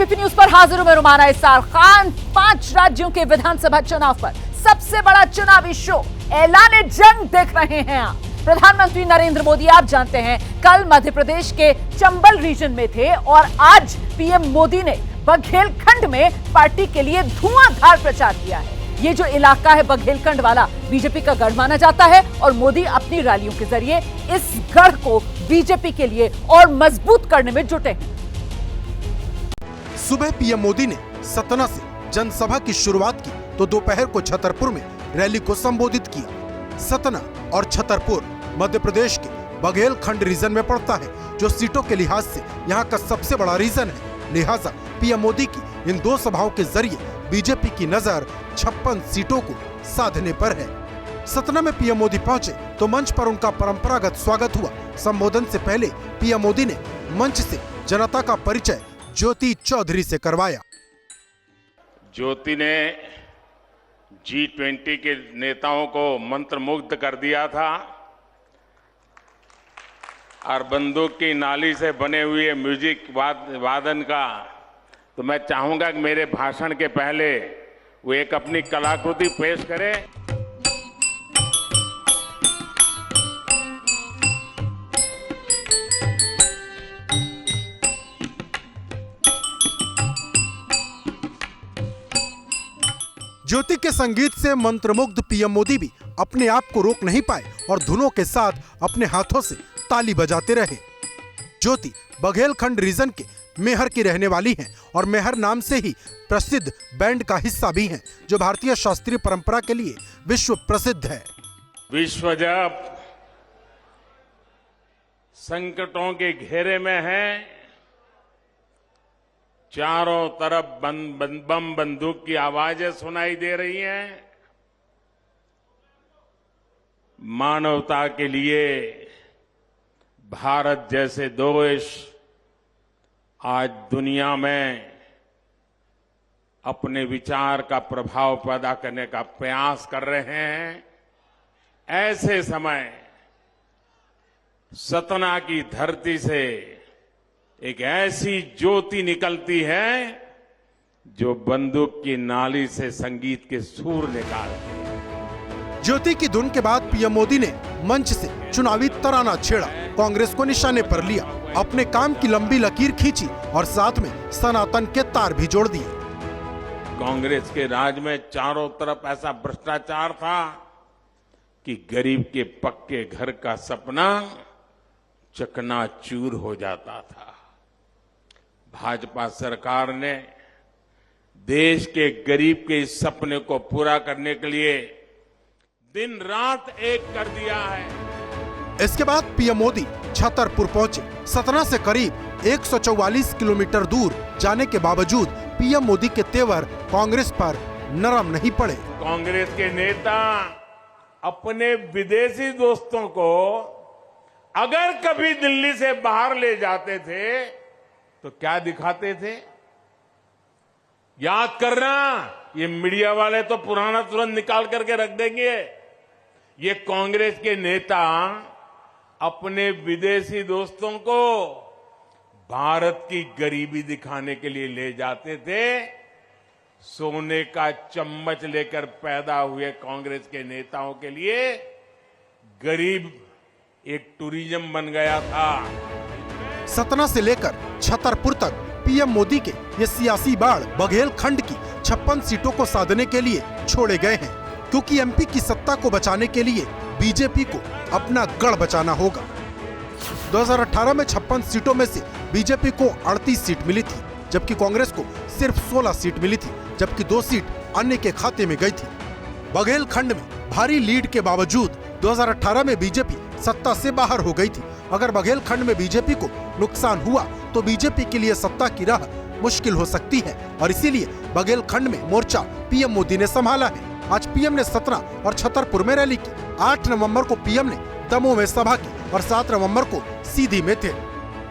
ABP news पर हाजिर हूं मैं रुमाना। इस साल खान 5 राज्यों के विधानसभा चुनाव पर सबसे बड़ा चुनावी शो ऐलान जंग देख रहे हैं आप। प्रधानमंत्री नरेंद्र मोदी, आप जानते हैं, कल मध्य प्रदेश के चंबल रीजन में थे और आज पीएम मोदी ने बघेलखंड में पार्टी के लिए धुआंधार प्रचार किया है। ये जो इलाका है बघेलखंड वाला, बीजेपी का गढ़ माना जाता है और मोदी अपनी रैलियों के जरिए इस गढ़ को बीजेपी के लिए और मजबूत करने में जुटे हैं। सुबह पीएम मोदी ने सतना से जनसभा की शुरुआत की तो दोपहर को छतरपुर में रैली को संबोधित किया। सतना और छतरपुर मध्य प्रदेश के बघेलखंड रीजन में पड़ता है, जो सीटों के लिहाज से यहाँ का सबसे बड़ा रीजन है। लिहाजा पीएम मोदी की इन दो सभाओं के जरिए बीजेपी की नजर 56 सीटों को साधने पर है। सतना में पीएम मोदी पहुंचे तो मंच पर उनका परंपरागत स्वागत हुआ। संबोधन से पहले पीएम मोदी ने मंच से जनता का परिचय ज्योति चौधरी से करवाया। ज्योति ने G20 के नेताओं को मंत्रमुग्ध कर दिया था और बंदूक की नाली से बने हुए म्यूजिक वादन का, तो मैं चाहूंगा कि मेरे भाषण के पहले वो एक अपनी कलाकृति पेश करें। ज्योति के संगीत से मंत्रमुग्ध पीएम मोदी भी अपने आप को रोक नहीं पाए और धुनों के साथ अपने हाथों से ताली बजाते रहे। ज्योति बघेलखंड रीजन के मेहर की रहने वाली हैं और मेहर नाम से ही प्रसिद्ध बैंड का हिस्सा भी हैं, जो भारतीय शास्त्रीय परंपरा के लिए विश्व प्रसिद्ध है। विश्व जब संकटों के घेरे में है, चारों तरफ बम बंदूक की आवाजें सुनाई दे रही हैं, मानवता के लिए भारत जैसे देश आज दुनिया में अपने विचार का प्रभाव पैदा करने का प्रयास कर रहे हैं। ऐसे समय सतना की धरती से एक ऐसी ज्योति निकलती है जो बंदूक की नाली से संगीत के सुर निकालती है। ज्योति की धुन के बाद पीएम मोदी ने मंच से चुनावी तराना छेड़ा, कांग्रेस को निशाने पर लिया, अपने काम की लंबी लकीर खींची और साथ में सनातन के तार भी जोड़ दिए। कांग्रेस के राज में चारों तरफ ऐसा भ्रष्टाचार था कि गरीब के पक्के घर का सपना चकनाचूर हो जाता था। भाजपा सरकार ने देश के गरीब के इस सपने को पूरा करने के लिए दिन रात एक कर दिया है। इसके बाद पीएम मोदी छतरपुर पहुंचे। सतना से करीब 144 किलोमीटर दूर जाने के बावजूद पीएम मोदी के तेवर कांग्रेस पर नरम नहीं पड़े। कांग्रेस के नेता अपने विदेशी दोस्तों को अगर कभी दिल्ली से बाहर ले जाते थे तो क्या दिखाते थे? याद करना, ये मीडिया वाले तो पुराना तुरंत निकाल करके रख देंगे। ये कांग्रेस के नेता अपने विदेशी दोस्तों को भारत की गरीबी दिखाने के लिए ले जाते थे। सोने का चम्मच लेकर पैदा हुए कांग्रेस के नेताओं के लिए गरीब एक टूरिज्म बन गया था। सतना से लेकर छतरपुर तक पीएम मोदी के ये सियासी बाढ़ बघेलखंड की 56 सीटों को साधने के लिए छोड़े गए हैं, क्योंकि एमपी की सत्ता को बचाने के लिए बीजेपी को अपना गढ़ बचाना होगा। 2018 में 56 सीटों में से बीजेपी को 38 सीट मिली थी, जबकि कांग्रेस को सिर्फ 16 सीट मिली थी, जबकि 2 सीट अन्य के खाते में गई थी। बघेलखंड में भारी लीड के बावजूद 2018 में बीजेपी सत्ता से बाहर हो गई थी। अगर बघेलखंड में बीजेपी को नुकसान हुआ तो बीजेपी के लिए सत्ता की राह मुश्किल हो सकती है और इसीलिए बघेलखंड में मोर्चा पीएम मोदी ने संभाला है। आज पीएम ने सतना और छतरपुर में रैली की। 8 नवंबर को पीएम ने दमोह में सभा की और 7 नवंबर को सीधी में थे।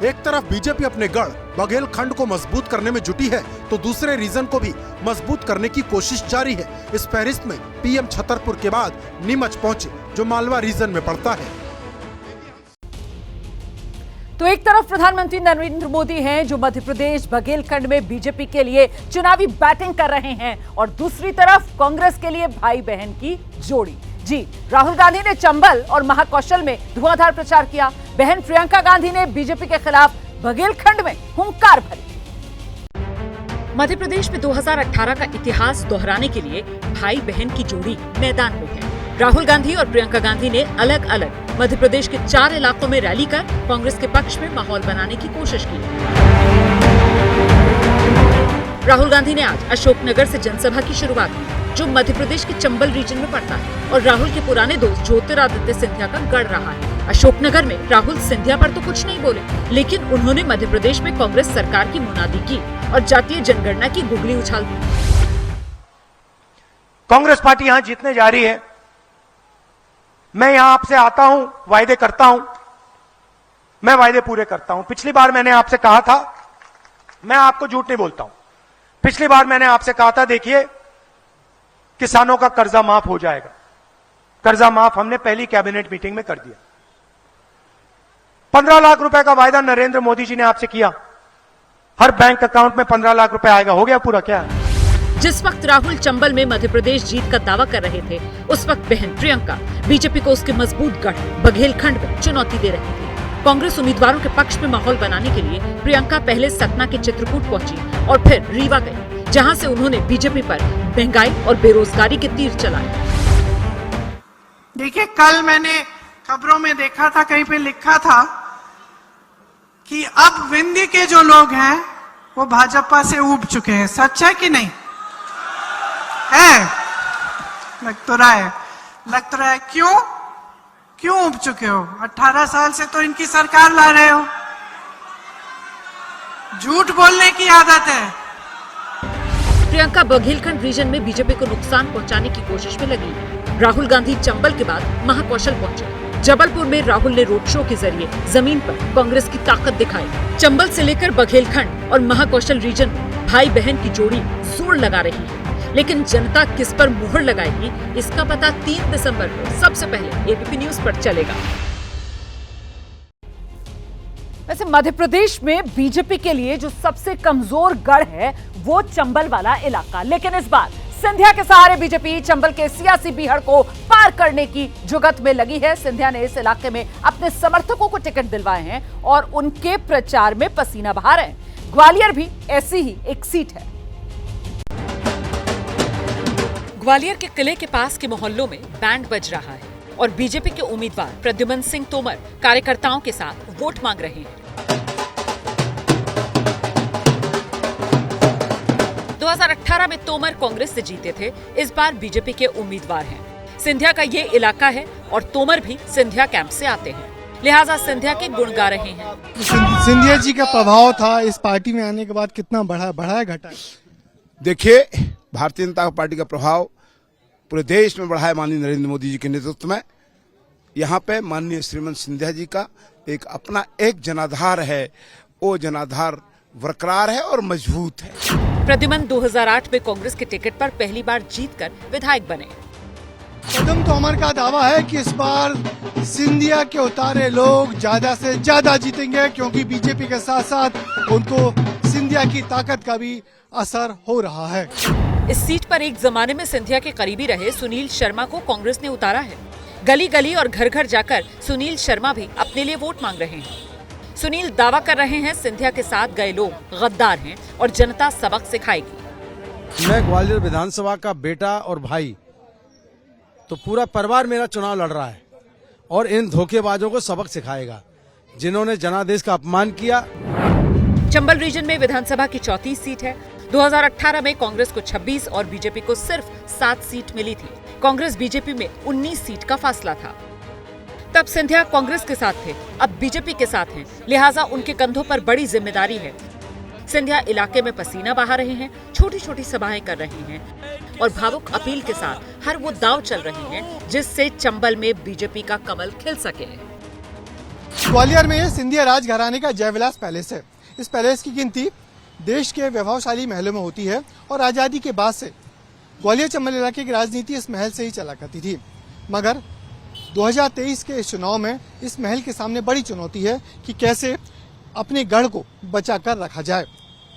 एक तरफ बीजेपी अपने गढ़ बघेलखंड को मजबूत करने में जुटी है तो दूसरे रीजन को भी मजबूत करने की कोशिश जारी है। इस फहरिस्त में पीएम छतरपुर के बाद नीमच पहुंचे, जो मालवा रीजन में पड़ता है। तो एक तरफ प्रधानमंत्री नरेंद्र मोदी हैं जो मध्य प्रदेश बघेलखंड में बीजेपी के लिए चुनावी बैटिंग कर रहे हैं और दूसरी तरफ कांग्रेस के लिए भाई बहन की जोड़ी। जी, राहुल गांधी ने चंबल और महाकौशल में धुआंधार प्रचार किया। बहन प्रियंका गांधी ने बीजेपी के खिलाफ बघेलखंड में हुंकार भरी। मध्य प्रदेश में 2018 का इतिहास दोहराने के लिए भाई बहन की जोड़ी मैदान में है। राहुल गांधी और प्रियंका गांधी ने अलग अलग मध्य प्रदेश के 4 इलाकों में रैली कर कांग्रेस के पक्ष में माहौल बनाने की कोशिश की। राहुल गांधी ने आज अशोकनगर से जनसभा की शुरुआत की, जो मध्य प्रदेश के चंबल रीजन में पड़ता है और राहुल के पुराने दोस्त ज्योतिरादित्य सिंधिया का गढ़ रहा है। अशोकनगर में राहुल सिंधिया पर तो कुछ नहीं बोले, लेकिन उन्होंने मध्य प्रदेश में कांग्रेस सरकार की मुनादी की और जातीय जनगणना की गुगली उछाल दी। कांग्रेस पार्टी यहां जीतने जा रही है। मैं यहां आपसे आता हूं, वायदे करता हूं, मैं वायदे पूरे करता हूं। पिछली बार मैंने आपसे कहा था, मैं आपको झूठ नहीं बोलता हूं, पिछली बार मैंने आपसे कहा था, देखिए किसानों का कर्जा माफ हो जाएगा। कर्जा माफ हमने पहली कैबिनेट मीटिंग में कर दिया। 15 लाख रुपए का वायदा नरेंद्र मोदी जी ने आपसे किया, हर बैंक अकाउंट में 15 लाख रुपए आएगा। हो गया पूरा क्या? जिस वक्त राहुल चंबल में मध्य प्रदेश जीत का दावा कर रहे थे, उस वक्त बहन प्रियंका बीजेपी को उसके मजबूत गढ़ बघेलखंड में चुनौती दे रही थी। कांग्रेस उम्मीदवारों के पक्ष में माहौल बनाने के लिए प्रियंका पहले सतना के चित्रकूट पहुंची और फिर रीवा गई, जहां से उन्होंने बीजेपी पर महंगाई और बेरोजगारी के तीर चलाए। देखिए, कल मैंने खबरों में देखा था, कहीं पे लिखा था कि अब विंध्य के जो लोग हैं वो भाजपा से ऊब चुके हैं। सच है कि नहीं? है? लग तो रहा है। क्यों ऊब चुके हो? 18 साल से तो इनकी सरकार ला रहे हो। झूठ बोलने की आदत है। प्रियंका बघेलखंड रीजन में बीजेपी को नुकसान पहुंचाने की कोशिश में लगी। राहुल गांधी चंबल के बाद महाकौशल पहुंचे। जबलपुर में राहुल ने रोड शो के जरिए जमीन पर कांग्रेस की ताकत दिखाई। चंबल से लेकर बघेलखंड और महाकौशल रीजन में भाई बहन की जोड़ी जोर लगा रही है, लेकिन जनता किस पर मुहर लगाएगी, इसका पता 3 दिसंबर को सबसे पहले एबीपी न्यूज पर चलेगा। वैसे मध्य प्रदेश में बीजेपी के लिए जो सबसे कमजोर गढ़ है वो चंबल वाला इलाका, लेकिन इस बार सिंधिया के सहारे बीजेपी चंबल के सियासी बीहड़ को पार करने की जुगत में लगी है। सिंधिया ने इस इलाके में अपने समर्थकों को टिकट दिलवाए हैं और उनके प्रचार में पसीना बहा रहे हैं। ग्वालियर भी ऐसी ही एक सीट है। ग्वालियर के किले के पास के मोहल्लों में बैंड बज रहा है और बीजेपी के उम्मीदवार प्रद्युमन सिंह तोमर कार्यकर्ताओं के साथ वोट मांग रहे हैं। 2018 में तोमर कांग्रेस से जीते थे, इस बार बीजेपी के उम्मीदवार हैं। सिंधिया का ये इलाका है और तोमर भी सिंधिया कैंप से आते हैं, लिहाजा सिंधिया के गुण गा रहे हैं। सिंधिया जी का प्रभाव था इस पार्टी में आने के बाद कितना बढ़ा है घटा है? देखिए, भारतीय जनता पार्टी का प्रभाव पूरे देश में बढ़ा है माननीय नरेंद्र मोदी जी के नेतृत्व में। यहाँ पे माननीय श्रीमंत सिंधिया जी का अपना एक जनाधार है, वो जनाधार बरकरार है और मजबूत है। प्रद्युमन 2008 में कांग्रेस के टिकट पर पहली बार जीतकर विधायक बने। प्रद्युमन तोमर का दावा है कि इस बार सिंधिया के उतारे लोग ज्यादा से ज्यादा जीतेंगे, क्योंकि बीजेपी के साथ साथ उनको सिंधिया की ताकत का भी असर हो रहा है। इस सीट पर एक जमाने में सिंधिया के करीबी रहे सुनील शर्मा को कांग्रेस ने उतारा है। गली गली और घर घर जाकर सुनील शर्मा भी अपने लिए वोट मांग रहे हैं। सुनील दावा कर रहे हैं सिंधिया के साथ गए लोग गद्दार हैं और जनता सबक सिखाएगी। मैं ग्वालियर विधानसभा का बेटा और भाई, तो पूरा परिवार मेरा चुनाव लड़ रहा है और इन धोखेबाजों को सबक सिखाएगा जिन्होंने जनादेश का अपमान किया। चंबल रीजन में विधानसभा की 34 सीट है। 2018 में कांग्रेस को 26 और बीजेपी को सिर्फ 7 सीट मिली थी। कांग्रेस बीजेपी में 19 सीट का फासला था। तब सिंधिया कांग्रेस के साथ थे, अब बीजेपी के साथ हैं, लिहाजा उनके कंधों पर बड़ी जिम्मेदारी है। सिंधिया इलाके में पसीना बहा रहे हैं, छोटी छोटी सभाएं कर रहे हैं और भावुक अपील के साथ हर वो दाव चल रही हैं जिससे चंबल में बीजेपी का कमल खिल सके। ग्वालियर में सिंधिया राज घराने का जयविलास पैलेस है। इस पैलेस की गिनती देश के वैभवशाली महलों में होती है और आजादी के बाद से ग्वालियर चंबल इलाके की राजनीति इस महल से ही चला करती थी। मगर 2023 के इस चुनाव में इस महल के सामने बड़ी चुनौती है कि कैसे अपने गढ़ को बचा कर रखा जाए,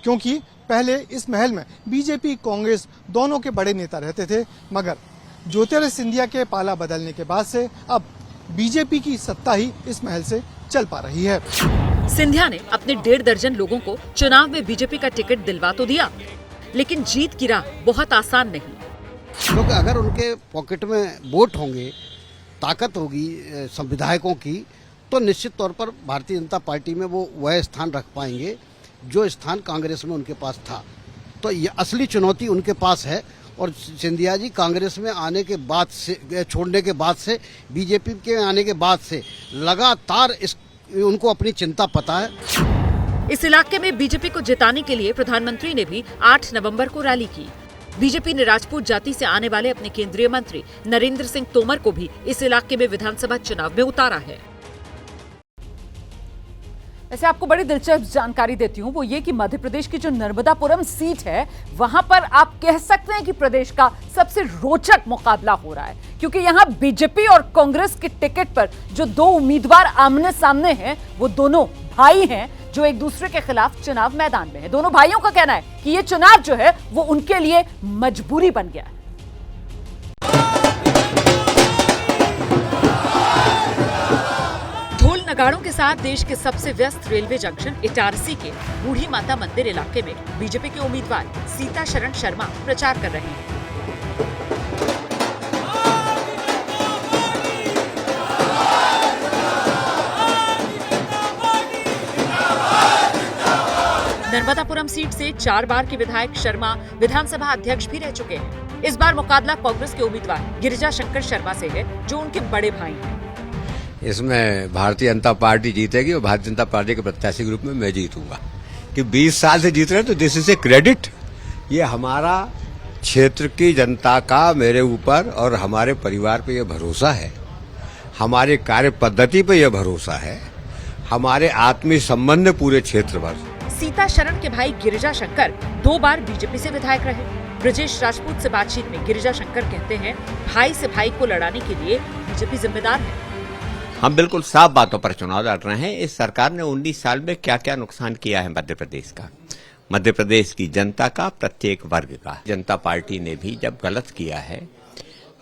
क्योंकि पहले इस महल में बीजेपी कांग्रेस दोनों के बड़े नेता रहते थे, मगर ज्योतिरादित्य सिंधिया के पाला बदलने के बाद से अब बीजेपी की सत्ता ही इस महल से चल पा रही है। सिंधिया ने अपने 1.5 दर्जन लोगों को चुनाव में बीजेपी का टिकट दिलवा तो दिया, लेकिन जीत की राह बहुत आसान नहीं। क्योंकि अगर उनके पॉकेट में वोट होंगे, ताकत होगी विधायकों की, तो निश्चित तौर पर भारतीय जनता पार्टी में वो वह स्थान रख पाएंगे जो स्थान कांग्रेस में उनके पास था। तो ये असली चुनौती उनके पास है। और सिंधिया जी कांग्रेस में आने के बाद से, छोड़ने के बाद से, बीजेपी के आने के बाद से लगातार उनको अपनी चिंता पता है। इस इलाके में बीजेपी को जिताने के लिए प्रधानमंत्री ने भी 8 नवंबर को रैली की। बीजेपी ने राजपूत जाति से आने वाले अपने केंद्रीय मंत्री नरेंद्र सिंह तोमर को भी इस इलाके में विधानसभा चुनाव में उतारा है। वैसे आपको बड़ी दिलचस्प जानकारी देती हूं, वो ये कि मध्य प्रदेश की जो नर्मदापुरम सीट है, वहां पर आप कह सकते हैं कि प्रदेश का सबसे रोचक मुकाबला हो रहा है, क्योंकि यहां बीजेपी और कांग्रेस के टिकट पर जो 2 उम्मीदवार आमने सामने हैं, वो दोनों भाई हैं जो एक दूसरे के खिलाफ चुनाव मैदान में है। दोनों भाइयों का कहना है कि ये चुनाव जो है वो उनके लिए मजबूरी बन गया है। ढोल नगाड़ों के साथ देश के सबसे व्यस्त रेलवे जंक्शन इटारसी के बूढ़ी माता मंदिर इलाके में बीजेपी के उम्मीदवार सीता शरण शर्मा प्रचार कर रहे हैं। नर्मदापुरम सीट से 4 बार के विधायक शर्मा विधानसभा अध्यक्ष भी रह चुके हैं। इस बार मुकाबला कांग्रेस के उम्मीदवार गिरिजा शंकर शर्मा से है, जो उनके बड़े भाई हैं। इसमें भारतीय जनता पार्टी जीतेगी और भारतीय जनता पार्टी के प्रत्याशी के रूप में मैं जीतूंगा। कि 20 साल से जीत रहे हैं तो दिस इज ए क्रेडिट। ये हमारा क्षेत्र की जनता का मेरे ऊपर और हमारे परिवार पे ये भरोसा है, हमारे कार्य पद्धति पे ये भरोसा है, हमारे आत्मीय संबंध पूरे क्षेत्र भर। सीता शरण के भाई गिरिजा शंकर 2 बार बीजेपी से विधायक रहे। ब्रजेश राजपूत से बातचीत में गिरिजा शंकर कहते हैं, भाई से भाई को लड़ाने के लिए बीजेपी जिम्मेदार है। हम बिल्कुल साफ बातों पर चुनाव लड़ रहे हैं। इस सरकार ने 19 साल में क्या क्या नुकसान किया है मध्य प्रदेश का, मध्य प्रदेश की जनता का, प्रत्येक वर्ग का। जनता पार्टी ने भी जब गलत किया है,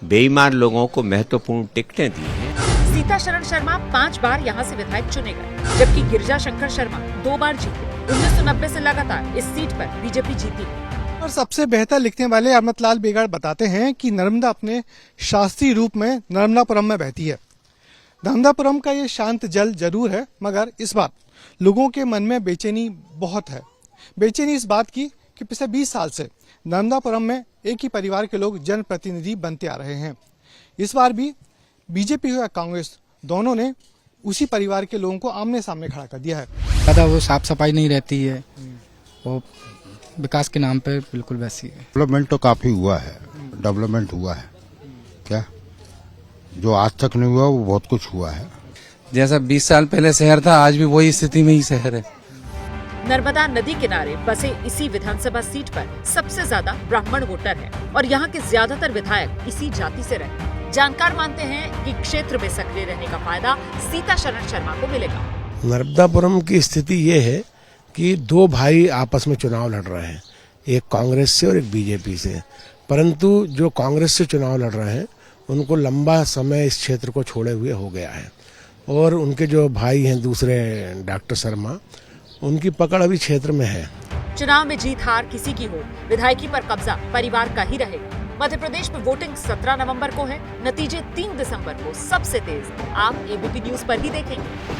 बेईमान लोगों को महत्वपूर्ण टिकटें दी हैं। सीता शरण शर्मा 5 बार यहाँ से विधायक चुने गए, जबकि गिरिजा शंकर शर्मा 2 बार जीते। 1990 से लगातार इस सीट पर बीजेपी जीती है। और सबसे बेहतर लिखने वाले अमृतलाल बेगड़ बताते हैं कि नर्मदा अपने शास्त्रीय रूप में नर्मदापुरम में बहती है। नर्मदापुरम का ये शांत जल जरूर है, मगर इस बार लोगों के मन में बेचैनी बहुत है। बेचैनी इस बात की कि पिछले 20 साल से नर्मदापुरम में एक ही परिवार के लोग जनप्रतिनिधि बनते आ रहे हैं। इस बार भी बीजेपी या कांग्रेस दोनों ने उसी परिवार के लोगों को आमने सामने खड़ा कर दिया है। ज़्यादा वो साफ सफाई नहीं रहती है, वो विकास के नाम पे बिल्कुल वैसी है। डेवलपमेंट तो काफी हुआ है, डेवलपमेंट हुआ है, क्या जो आज तक नहीं हुआ वो बहुत कुछ हुआ है। जैसा 20 साल पहले शहर था, आज भी वही स्थिति में ही शहर है। नर्मदा नदी किनारे बसे इसी विधानसभा सीट पर सबसे ज्यादा ब्राह्मण वोटर हैं और यहाँ के ज्यादातर विधायक इसी जाति से रहे। जानकार मानते हैं कि क्षेत्र में सक्रिय रहने का फायदा सीता शरण शर्मा को मिलेगा। नर्मदापुरम की स्थिति ये है कि 2 भाई आपस में चुनाव लड़ रहे हैं, एक कांग्रेस से और एक बीजेपी से। परंतु जो कांग्रेस से चुनाव लड़ रहे हैं उनको लंबा समय इस क्षेत्र को छोड़े हुए हो गया है, और उनके जो भाई हैं दूसरे डॉक्टर शर्मा, उनकी पकड़ अभी क्षेत्र में है। चुनाव में जीत हार किसी की हो, विधायकी पर कब्जा परिवार का ही रहेगा। मध्य प्रदेश में वोटिंग 17 नवंबर को है, नतीजे 3 दिसंबर को सबसे तेज आप एबीपी न्यूज पर ही देखेंगे।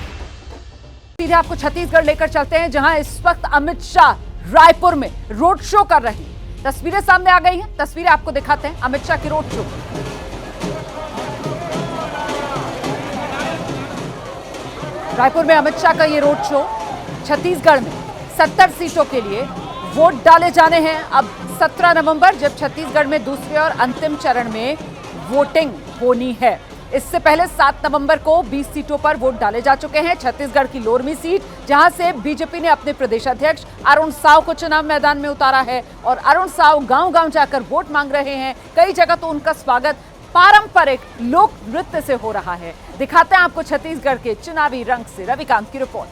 सीधे आपको छत्तीसगढ़ लेकर चलते हैं, जहां इस वक्त अमित शाह रायपुर में रोड शो कर रहे हैं। तस्वीरें सामने आ गई हैं, तस्वीरें आपको दिखाते हैं अमित शाह की रोड शो। रायपुर में अमित शाह का ये रोड शो। छत्तीसगढ़ में 70 सीटों के लिए वोट डाले जाने हैं अब 17 नवंबर, जब छत्तीसगढ़ में दूसरे और अंतिम चरण में वोटिंग होनी है। इससे पहले 7 नवंबर को 20 सीटों पर वोट डाले जा चुके हैं। छत्तीसगढ़ की लोरमी सीट, जहां से बीजेपी ने अपने प्रदेश अध्यक्ष अरुण साव को चुनाव मैदान में उतारा है और अरुण साव गांव-गांव जाकर वोट मांग रहे हैं। कई जगह तो उनका स्वागत पारंपरिक लोक नृत्य से हो रहा है। दिखाते हैं आपको छत्तीसगढ़ के चुनावी रंग से रविकांत की रिपोर्ट।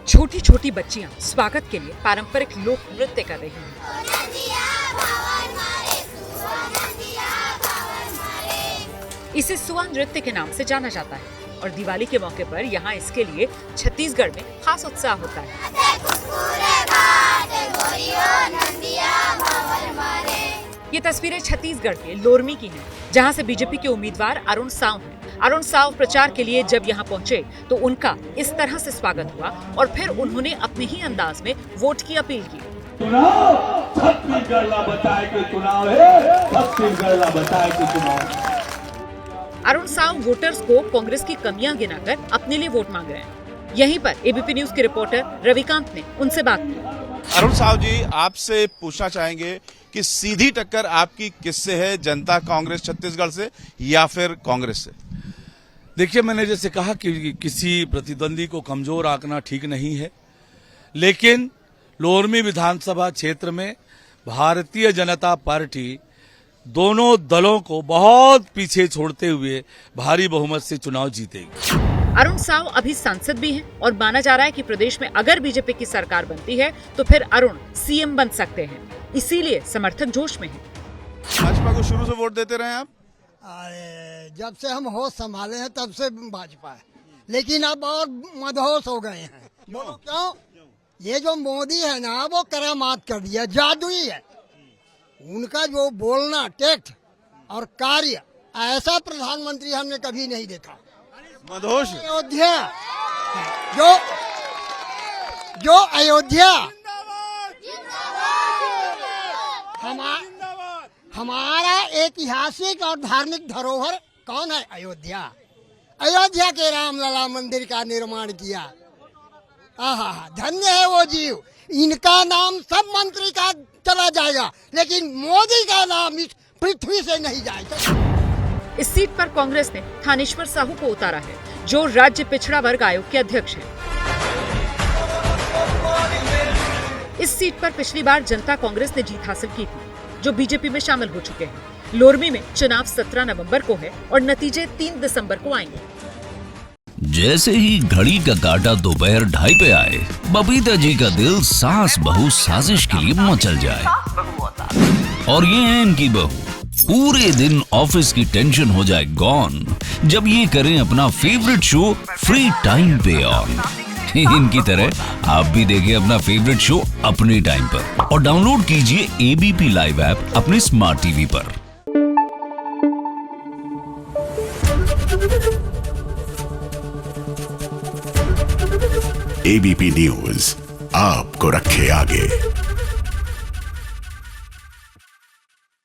छोटी छोटी बच्चियां स्वागत के लिए पारंपरिक लोक नृत्य कर रही हैं। इसे सुआ नृत्य के नाम से जाना जाता है और दिवाली के मौके पर यहाँ इसके लिए छत्तीसगढ़ में खास उत्साह होता है। ये तस्वीरें छत्तीसगढ़ के लोरमी की हैं, जहाँ से बीजेपी के उम्मीदवार अरुण साव हैं। अरुण साव प्रचार के लिए जब यहाँ पहुंचे तो उनका इस तरह से स्वागत हुआ और फिर उन्होंने अपने ही अंदाज में वोट की अपील की। अरुण साव वोटर्स को कांग्रेस की कमियां गिनाकर अपने लिए वोट मांग रहे हैं। यहीं पर एबीपी न्यूज के रिपोर्टर रविकांत ने उनसे बात की। अरुण साव जी, आपसे पूछना चाहेंगे कि सीधी टक्कर आपकी किससे है, जनता कांग्रेस छत्तीसगढ़ से या फिर कांग्रेस से? देखिए, मैंने जैसे कहा कि किसी प्रतिद्वंदी को कमजोर आंकना ठीक नहीं है, लेकिन लोरमी विधानसभा क्षेत्र में भारतीय जनता पार्टी दोनों दलों को बहुत पीछे छोड़ते हुए भारी बहुमत से चुनाव जीतेगी। अरुण साव अभी सांसद भी हैं और माना जा रहा है कि प्रदेश में अगर बीजेपी की सरकार बनती है तो फिर अरुण सीएम बन सकते हैं, इसीलिए समर्थक जोश में हैं। भाजपा को शुरू से वोट देते रहे आप? जब से हम होश संभाले हैं तब से भाजपा है, लेकिन अब और मदहोश हो गए हैं। बोलो क्यों? ये जो मोदी है ना, वो करामात कर दिया, जादुई है। उनका जो बोलना, टेक्ट और कार्य, ऐसा प्रधानमंत्री हमने कभी नहीं देखा। मदहोश अयोध्या, जो अयोध्या हमारा ऐतिहासिक और धार्मिक धरोहर कौन है? अयोध्या। अयोध्या के रामलला मंदिर का निर्माण किया। आहा, धन्य है वो जीव। इनका नाम सब मंत्री का चला जाएगा, लेकिन मोदी का नाम इस पृथ्वी से नहीं जाएगा। इस सीट पर कांग्रेस ने थानेश्वर साहू को उतारा है, जो राज्य पिछड़ा वर्ग आयोग के अध्यक्ष हैं। इस सीट पर पिछली बार जनता कांग्रेस ने जीत हासिल की थी, जो बीजेपी में शामिल हो चुके हैं। लोरमी में चुनाव 17 नवंबर को है और नतीजे 3 दिसंबर को आएंगे। जैसे ही घड़ी का काटा दोपहर 2:30 पे आए, बबीता जी का दिल सास बहू साजिश के लिए मचल जाए। और ये है इनकी बहू, पूरे दिन ऑफिस की टेंशन हो जाए गॉन जब ये करें अपना फेवरेट शो फ्री टाइम पे ऑन। इनकी तरह आप भी देखें अपना फेवरेट शो अपने टाइम पर और डाउनलोड कीजिए एबीपी लाइव ऐप अपने स्मार्ट टीवी पर। एबीपी न्यूज आपको रखे आगे।